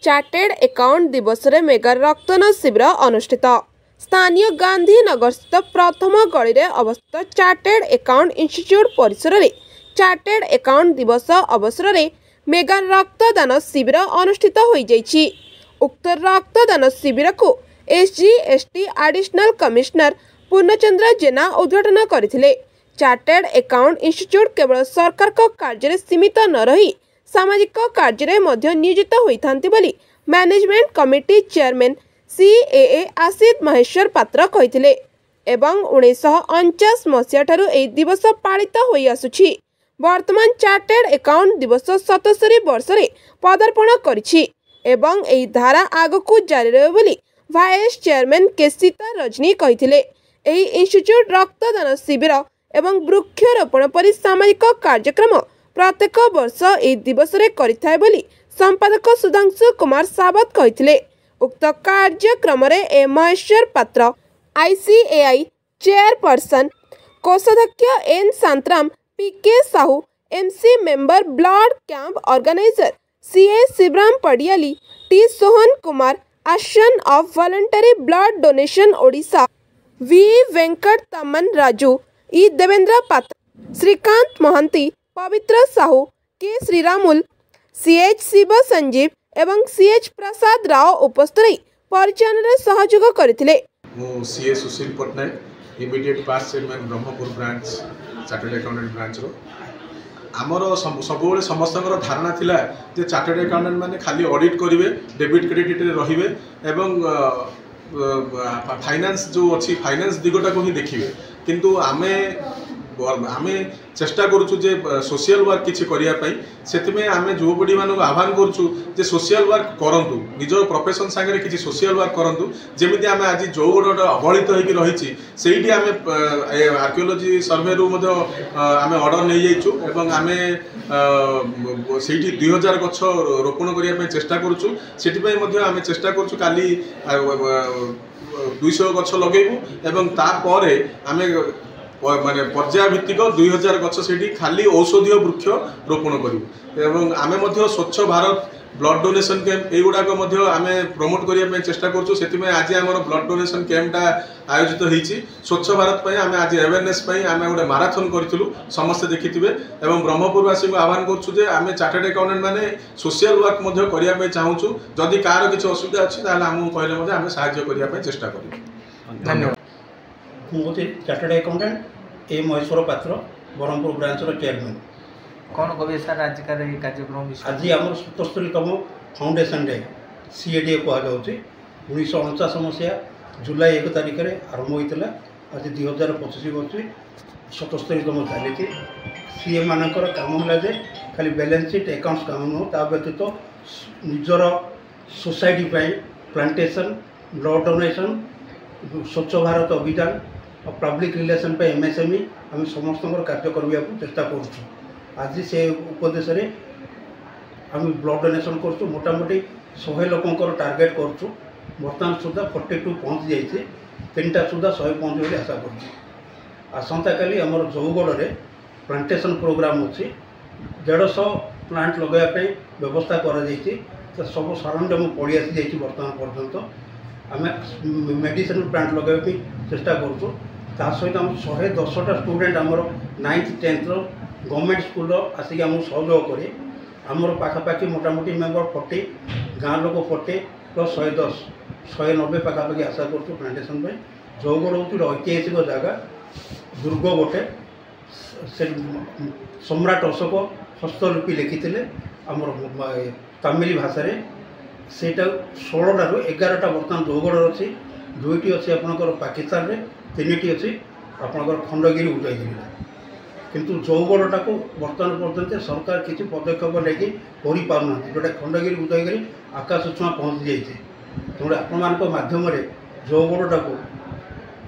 Chartered account दिवस रे mega रक्तदान शिविर अनुष्ठित। स्थानीय गांधीनगर स्थित प्रथम गली रे अवस्थित चार्टेड अकाउंट इंस्टीट्यूट परिसर रे चार्टेड अकाउंट दिवस अवसर रे मेगा रक्तदान शिविर अनुष्ठित हो जाइछि। उक्त रक्तदान शिविर को SGST एडिशनल कमिश्नर पूर्णचंद्र जेना उद्घाटन करथिले। चार्टेड अकाउंट इंस्टीट्यूट केवल सरकार को कार्य रे सीमित न रही सामाजिक कार्य रे मध्य नियोजित होइथांती बोली मैनेजमेंट कमिटी चेयरमैन CAA आसित महेश्वर पात्र कहिथिले। एवं 1949 मसीहा ठारू एही दिवस पालित होई आसुछि। वर्तमान चार्टेड अकाउंट दिवस 77 वर्ष रे पदार्पण करिछि एवं एही धारा आगकू जारी रहबो बोली वाइस चेयरमैन केसिता रजनी कहिथिले। एही इंस्टीट्यूट रक्तदान शिविर एवं वृक्षरोपण परि सामाजिक कार्यक्रम प्रत्येक वर्ष एही दिवस रे करिथाय बोली संपादक सुधांशु कुमार सावत कहिथिले। उक्त कार्यक्रम रे महेश्वर पात्र ICAI चेयरपर्सन कोषाध्यक्ष N Shantaram PK Sahu MC member blood camp organiser CA Shivaram Padiyali T Sohan Kumar आसन of voluntary blood donation Odisha V Venkat तमन राजू E देवेंद्र पात्र श्रीकांत महंती पवित्र साहू के श्रीरामुल CH शिव संजीव एवं CH प्रसाद राव उपस्थित रही परिचालन रे सहयोग करथिले। मु CA Sushil Patnaik immediate past chairman Brahmapur branch chartered accountant branch रो आमर सबुबले समस्तकर धारणा थिला जे चार्टर्ड अकाउंटेंट माने खाली ऑडिट करिवे डेबिट क्रेडिट रे रहिबे एवं फाइनेंस जो अच्छी फाइनेंस दिगटा को ही देखिए किंतु आमे चेष्टा करूँ जे सोशल वर्क किसी करने आम युवपीढ़ी मानक आह्वान करुँ सोशल वर्क करूँ निज प्रोफेशन सांगे किसी सोशल वर्क करूँ जमी आम आज जो गोटे अवहेलित हो रही से आम आर्कियोलोजी सर्वे रू आम ऑर्डर नहीं जाइछु एवं आम से 2000 गछ रोपण करने चेष्टा करुँ से आम चेष्टा करुँ काली 200 गछ लगेबू एवं तापर आम माने पर्याय भित्तिक 2000 गछ से खाली औषधीय वृक्ष रोपण करूँ आम स्वच्छ भारत ब्लड डोनेशन कैंप युवाक आम प्रमोट करने चेष्टा करुँ आज आम ब्लड डोनेशन कैंपटा आयोजित होती स्वच्छ भारत पर आम आज अवेयरनेस आम गोटे माराथन करूँ समस्ते देखिथे और ब्रह्मपुरवासी को आह्वान करुँ आम चार्टर्ड अकाउंटेंट माने सोशल वर्क करने चाहूँ जदि कार किसी असुविधा अच्छी आमको कहले आम साहाय्य करने चेष्टा करूँ। धन्यवाद। मुझे चार्टर्ड अकाउंटेंट ए महेश्वर पात्र ब्रह्मपुर ब्रांच चेयरमैन कौन कहे सर आज कार्यक्रम आज आम 77तम फाउंडेशन डे CADA कहुच्छे 1949 मसीहा जुलाई 1 तारिख में आरंभ होता आज 2025 वर्ष 77तम चली सीए मानकर काम है खाली बैलेंस शीट अकाउंट्स काम नुह ता व्यतीत निजर सोसाइटी प्लांटेशन ब्लड डोनेशन स्वच्छ भारत अभियान और पब्लिक रिलेशन पे MSME आम समस्त कार्य करने को चेष्टा करुँ। आज से उपदेश आम ब्लड डोनेशन करूँ मोटामोटी 100 लोकंर टार्गेट करूँ बर्तमान सुधा 42 पहुँच जाइए 3टा सुधा 100 पहुँच आशा करूँ। आसंता काली आमर जौगढ़ में प्लांटेशन प्रोग्राम अच्छी 150 प्लांट लगाई व्यवस्था कर सब सरंजाम पड़ी आसी जाइए बर्तमान पर्यंत आम मेडिसिन प्लांट लगाई चेष्टा करूँ सहित आम 110टा स्टूडेंट आमर 9th 10th गवर्नमेंट स्कूल आसिक आमको सहयोग करे आमर पाखापाखि मोटामोटी मेम्बर 40 गाँव लोक 40 प्लस 110 190 पाखापाखि आशा करूँ प्लांटेशन पे जौगढ़ हूँ ऐतिहासिक जगह दुर्ग गोटे से सम्राट अशोक हस्तलिपि लिखी आमर तमिल भाषा सेटा 16 रू 11टा बर्तमान जौगढ़ अच्छी 2टी अच्छी आपंकर पाकिस्तान में 3टी अच्छी आपंकर खंडगिरी उदयगिरी किंतु जौगढ़टा को बर्तमान पर्यंत सरकार किसी पदक्षेप लेकिन करना जोटा खंडगिरी उदयगिरी आकाश छुआ पहुँची जाइए तेणु आपण माध्यम जौगढ़टा को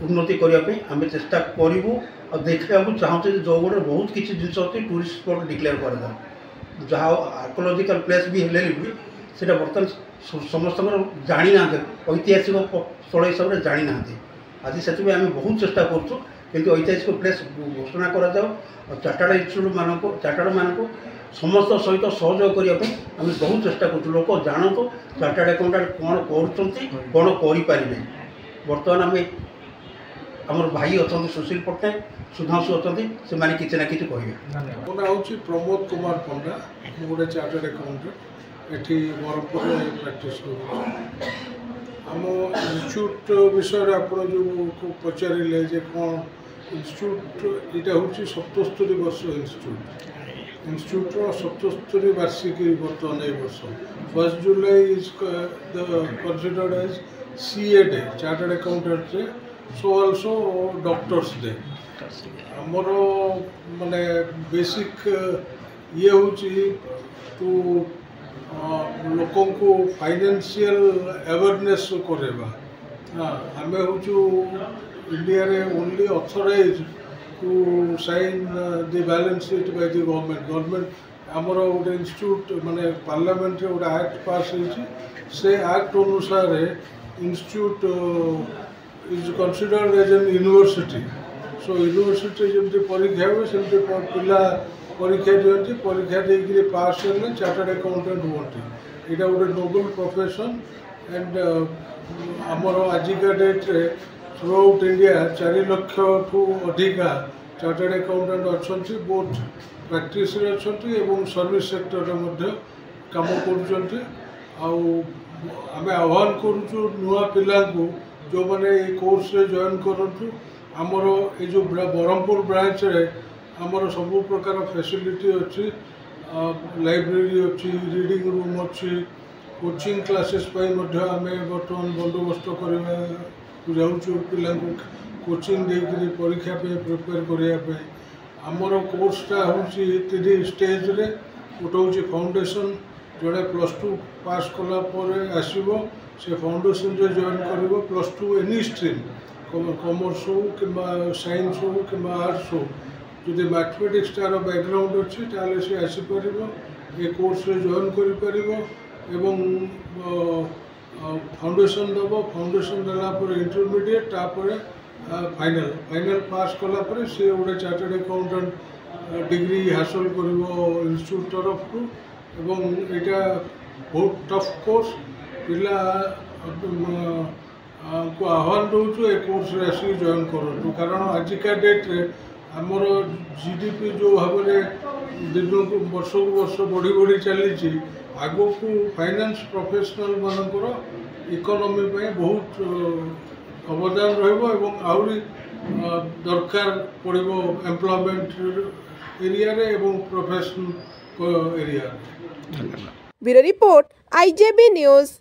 उन्नति करने आम चेष्टा करूँ और देखा चाहूँ जौगढ़ बहुत किसी जिन अच्छी टूरिस्ट स्पॉट डिक्लेयर कर जहाँ आर्कोलॉजिकल प्लेस भी हेल्ले भी सेटा बर्तमान समस्त जानी ना ऐतिहासिक स्थल हिसाब से जानी ना आज से आम बहुत चेष्टा करूँ किंतु ऐतिहासिक प्लेस घोषणा करा चार्टर्ड इंस्टीट्यूट मानक चार्टर्ड मानक समस्त सहित सहयोग करने आम बहुत चेष्टा करूँ लोक जानतु चार्टर्ड अकाउंटेंट कौन कर कौन करें बर्तमान आम आम भाई अच्छा सुशील पट्टनायक सुधांशु अच्छा से मैंने किसी ना कि कहे मो ना हूँ प्रमोद कुमार पंडा मु गोटे चार्टर्ड अकाउंटेंट एठी बरहमपुर प्रैक्टिस आम इन्स्टिट्यूट विषय आप जो पचारे जे कौन इन्स्टिट्यूट यहाँ हूँ 77 वर्ष इन्स्टिट्यूटर 77 वार्षिकी बर्तमान ए वर्ष 1 July is considered as CA day chartered accountant day so also doctors day आमर माने बेसिक ये हूँ टू लोकों को फाइनेंशियल अवेयरनेस करवा आम हूँ इंडिया रे only authorise to sign the balance sheet by the government आमर गोटे इंस्टीट्यूट माने पार्लियामेंट गोटे एक्ट पास से एक्ट अनुसार institute is considered as an university so university जमी परीक्षा हुए सेमती पिला परीक्षा दिखती परीक्षा देकर पास हेल्ले चार्टर्ड अकाउंटेंट हमें यहाँ गोटे नोबल प्रोफेशन एंड आमर आजिका डेट्रे थ्रू आउट इंडिया 4 लाख ठू अधिका चार्टर्ड अकाउंटेंट अच्छा बोथ प्रैक्टिस अच्छा सर्विस सेक्टर में काम कर आम आह्वान करुचु नुआ पिला जो मैंने ये कोर्स रे जॉइन करूँ आमर ये जो बरहमपुर ब्रांच रे आमर सब प्रकार फैसिलिटी अच्छी लाइब्रेरी अच्छी रीडिंग रूम अच्छी कोचिंग क्लासेस आम बर्तमान बंदोबस्त करवा जाऊँ पिला कोचिंग देकर परीक्षा पे प्रिपेयर करने आमर कोर्सटा हूँ 3 स्टेज रे गोटे हूँ फाउंडेशन जोड़े +2 पास कलापर आसो से फाउंडेशन जो जॉइन कर +2 एनी स्ट्रीम कॉमर्स हो कि साइंस हो कि आर्ट्स हो जो मैथमेटिक्स तार बैकग्राउंड अच्छी ताले से आसीपर ये कोर्स जॉइन कर फाउंडेशन दब फाउंडेशन देलापर इंटरमीडिएट तापर फाइनल पास कलापर सी गोटे चार्टर्ड अकाउंटेंट डिग्री हासिल कर इंस्टीट्यूट तरफ एवं यहाँ बहुत टफ कोर्स पिला को आह्वान दूचु ए कोर्स आसिक जॉइन करूँ कारण आजिका डेट्रे आमर GDP जो भाव में दिन को वर्ष को वर्ष बढ़ी बढ़ी चली आग को फाइनेंस प्रोफेशनल मानकर इकोनॉमी बहुत अवदान रही दरकार पड़ो एम्प्लॉयमेंट एरिया रे एवं profession area. Bureau report IJB news.